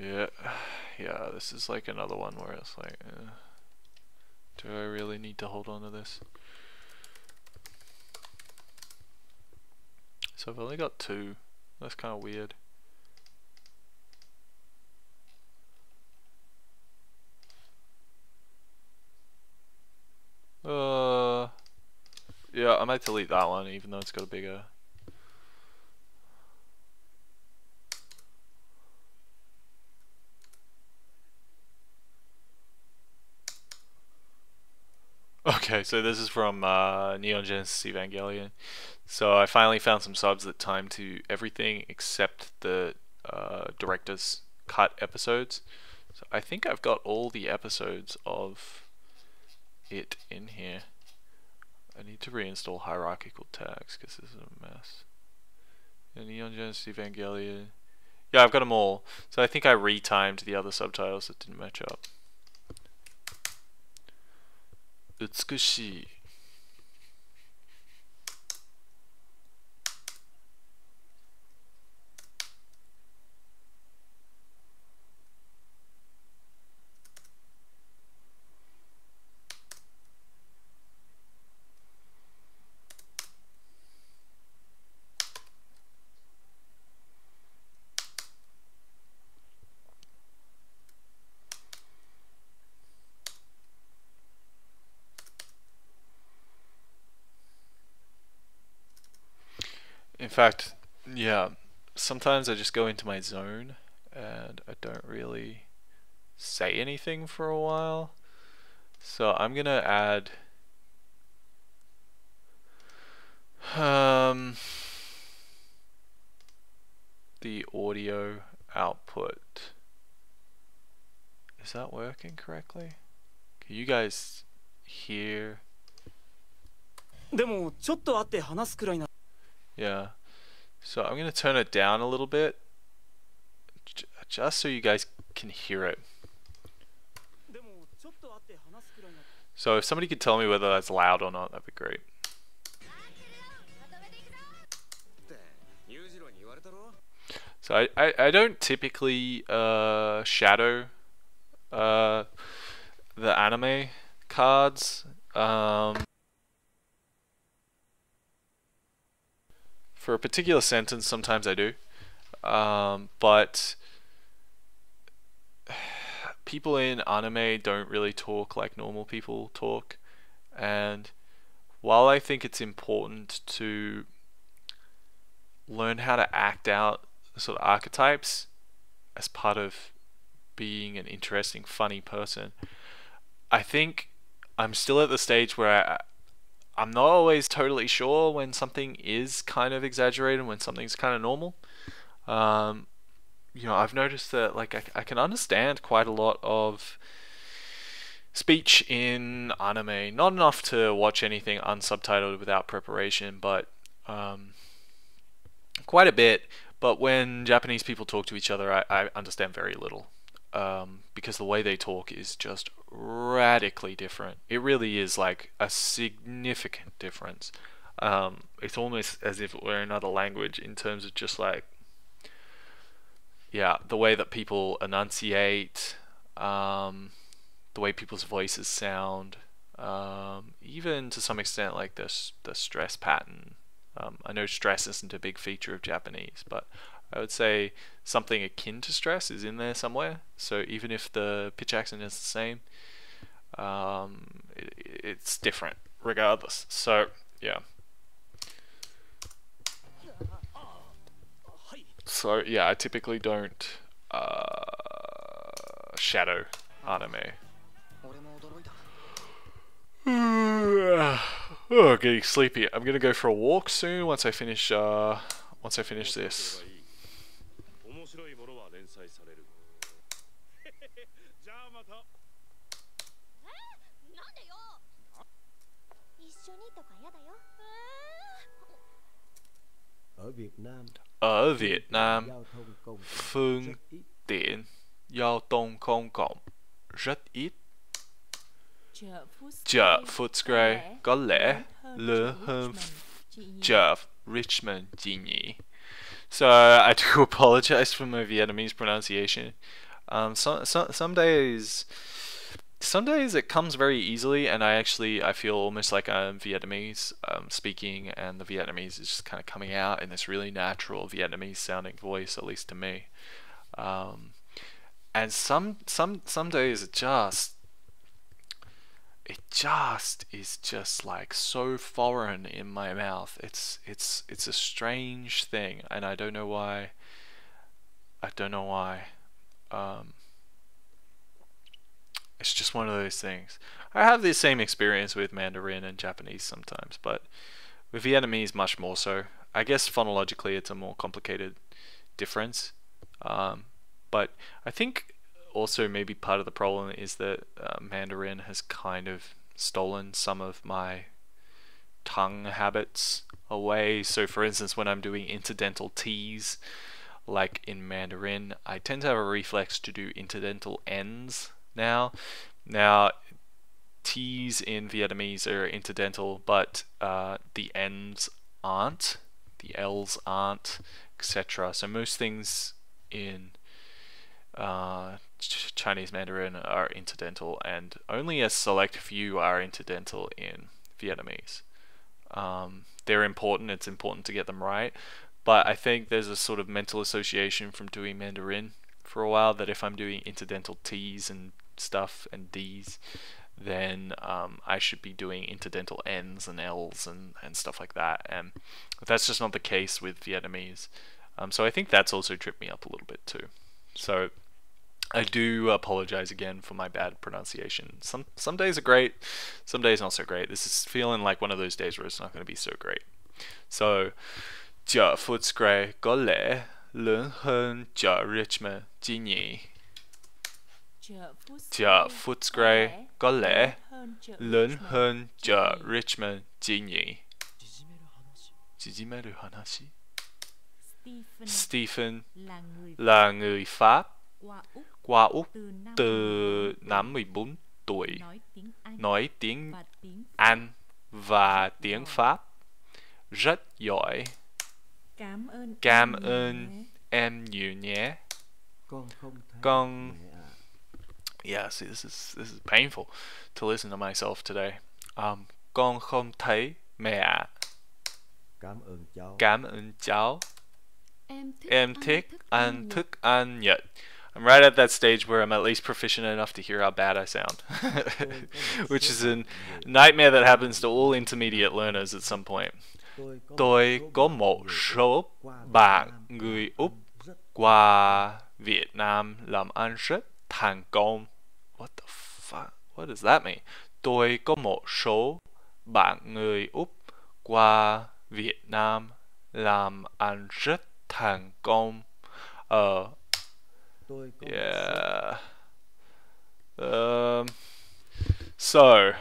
Yeah, yeah. This is like another one where it's like, do I really need to hold on to this? So I've only got two. That's kind of weird. Yeah, I might delete that one, even though it's got a bigger. Okay, so this is from Neon Genesis Evangelion. So I finally found some subs that time to everything except the director's cut episodes. So I think I've got all the episodes of it in here. I need to reinstall hierarchical tags because this is a mess. And Neon Genesis Evangelion. Yeah, I've got them all. So I think I retimed the other subtitles that didn't match up. 美しい In fact, yeah, sometimes I just go into my zone and I don't really say anything for a while. So I'm gonna add Um, the audio output. Is that working correctly? Can you guys hear? Yeah. So I'm going to turn it down a little bit, just so you guys can hear it. So if somebody could tell me whether that's loud or not, that'd be great. So I don't typically shadow the anime cards. For a particular sentence, sometimes I do. But people in anime don't really talk like normal people talk. And while I think it's important to learn how to act out sort of archetypes as part of being an interesting, funny person, I think I'm still at the stage where I'm not always totally sure when something is kind of exaggerated and when something's kind of normal. You know, I've noticed that like I can understand quite a lot of speech in anime, not enough to watch anything unsubtitled without preparation, but quite a bit. But when Japanese people talk to each other, I understand very little, because the way they talk is just radically different. It really is like a significant difference. It's almost as if it were another language in terms of just like, yeah, the way that people enunciate, the way people's voices sound, even to some extent like the stress pattern. I know stress isn't a big feature of Japanese, but I would say something akin to stress is in there somewhere. So even if the pitch accent is the same, it's different regardless. So yeah. So yeah, I typically don't shadow anime. Oh, getting sleepy. I'm gonna go for a walk soon once I finish this. Ở Việt Nam, phương tiện giao thông công cộng rất ít. Chợ Footscray có lẽ lớn hơn chợ Richmond chị nhỉ? So I do apologize for my Vietnamese pronunciation. Some days it comes very easily, and I feel almost like I'm Vietnamese speaking, and the Vietnamese is just kind of coming out in this really natural Vietnamese sounding voice, at least to me. And some days it just is just like so foreign in my mouth. It's a strange thing, and I don't know why. It's just one of those things. I have the same experience with Mandarin and Japanese sometimes, but with Vietnamese much more so. I guess phonologically it's a more complicated difference. But I think also maybe part of the problem is that Mandarin has kind of stolen some of my tongue habits away. So for instance, when I'm doing interdental T's, like in Mandarin, I tend to have a reflex to do interdental N's now. T's in Vietnamese are interdental, but the N's aren't, the L's aren't, etc. So most things in Chinese Mandarin are interdental, and only a select few are interdental in Vietnamese. They're important, it's important to get them right, but I think there's a sort of mental association from doing Mandarin for a while that if I'm doing interdental T's and stuff and D's, then I should be doing interdental N's and L's and stuff like that, and that's just not the case with Vietnamese. So I think that's also tripped me up a little bit too. So I do apologize again for my bad pronunciation. Some days are great, some days not so great. This is feeling like one of those days where it's not going to be so great. So, giờ phút gray có lẽ lớn hơn giờ Richmond chứ nhỉ? Giờ phút gray có lẽ lớn hơn giờ Richmond chứ nhỉ? 지지메르 하나씩? Stephen là người Pháp qua Úc từ năm 14 tuổi, nói tiếng Anh và tiếng Pháp rất giỏi. Cảm ơn em nhiều nhé. Con Yeah, see, this is painful to listen to myself today. Con không thấy mẹ ạ. Cảm ơn cháu. Em thích ăn thức ăn Nhật. I'm right at that stage where I'm at least proficient enough to hear how bad I sound, which is a nightmare that happens to all intermediate learners at some point. Tôi có một số bạn người Úc qua Việt Nam làm ăn rất thành công. What the fuck? What does that mean? Tôi có một số bạn người Úc qua Việt Nam làm ăn rất thành công. Yeah. So,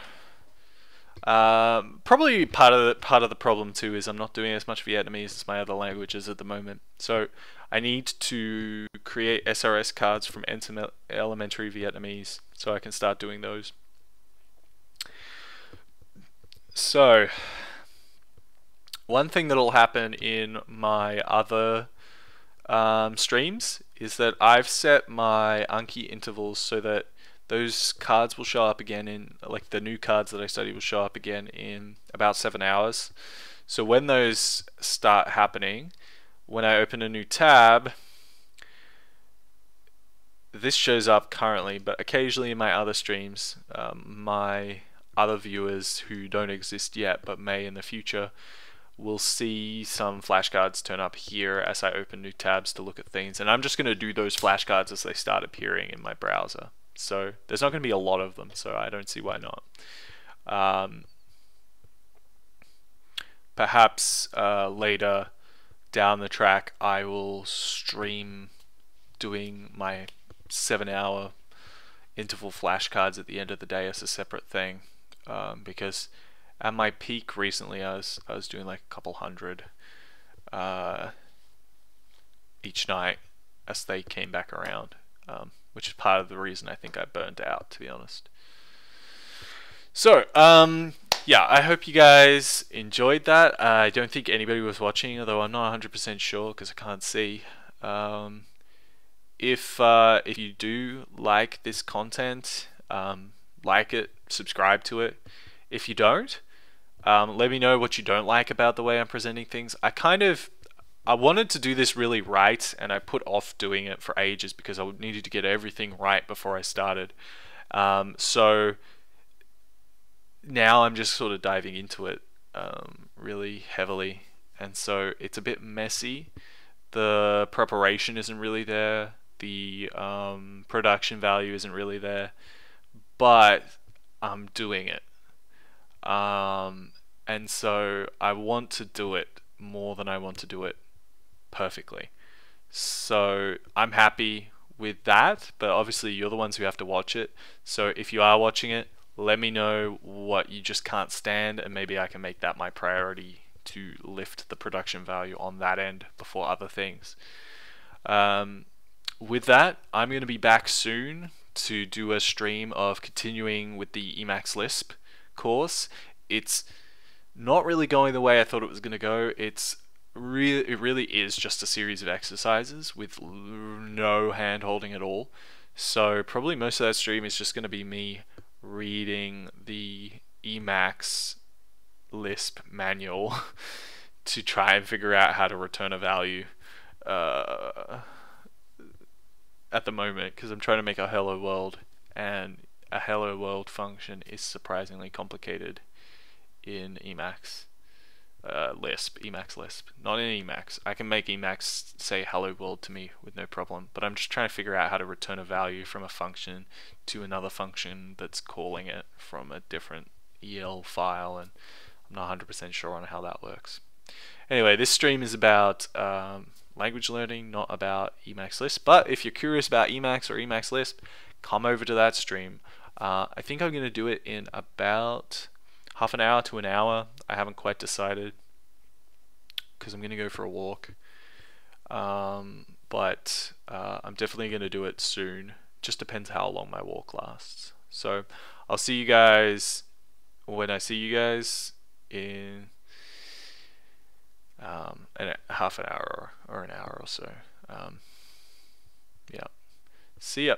probably part of the problem too is I'm not doing as much Vietnamese as my other languages at the moment. So I need to create SRS cards from elementary Vietnamese so I can start doing those. So one thing that'll happen in my other streams is that I've set my Anki intervals so that those cards will show up again in, like the new cards that I study will show up again in about 7 hours. So when those start happening, when I open a new tab, this shows up currently, but occasionally in my other streams, my other viewers who don't exist yet but may in the future will see some flashcards turn up here as I open new tabs to look at things, and I'm just going to do those flashcards as they start appearing in my browser. So there's not going to be a lot of them, so I don't see why not. Perhaps later down the track I will stream doing my 7-hour interval flashcards at the end of the day as a separate thing, because at my peak recently I was doing like a couple hundred each night as they came back around, which is part of the reason I think I burned out, to be honest. So yeah, I hope you guys enjoyed that. I don't think anybody was watching, although I'm not 100% sure because I can't see. If you do like this content, like it, subscribe to it. If you don't, let me know what you don't like about the way I'm presenting things. I wanted to do this really right, and I put off doing it for ages because I needed to get everything right before I started. So now I'm just sort of diving into it really heavily, and so it's a bit messy. The preparation isn't really there. The production value isn't really there, but I'm doing it. And so I want to do it more than I want to do it perfectly. So I'm happy with that, but obviously you're the ones who have to watch it. So if you are watching it, let me know what you just can't stand, and maybe I can make that my priority to lift the production value on that end before other things. With that, I'm going to be back soon to do a stream of continuing with the Emacs Lisp course. It's not really going the way I thought it was going to go. It really is just a series of exercises with no hand holding at all. So probably most of that stream is just going to be me reading the Emacs Lisp manual to try and figure out how to return a value at the moment, because I'm trying to make a hello world, and a hello world function is surprisingly complicated in Emacs Emacs Lisp, not in Emacs. I can make Emacs say hello world to me with no problem, but I'm just trying to figure out how to return a value from a function to another function that's calling it from a different EL file, and I'm not 100% sure on how that works. Anyway, this stream is about language learning, not about Emacs Lisp. But if you're curious about Emacs or Emacs Lisp, come over to that stream. I think I'm going to do it in about half an hour to an hour. I haven't quite decided because I'm going to go for a walk. But I'm definitely going to do it soon. Just depends how long my walk lasts. So I'll see you guys when I see you guys in half an hour or an hour or so. Yeah. See ya.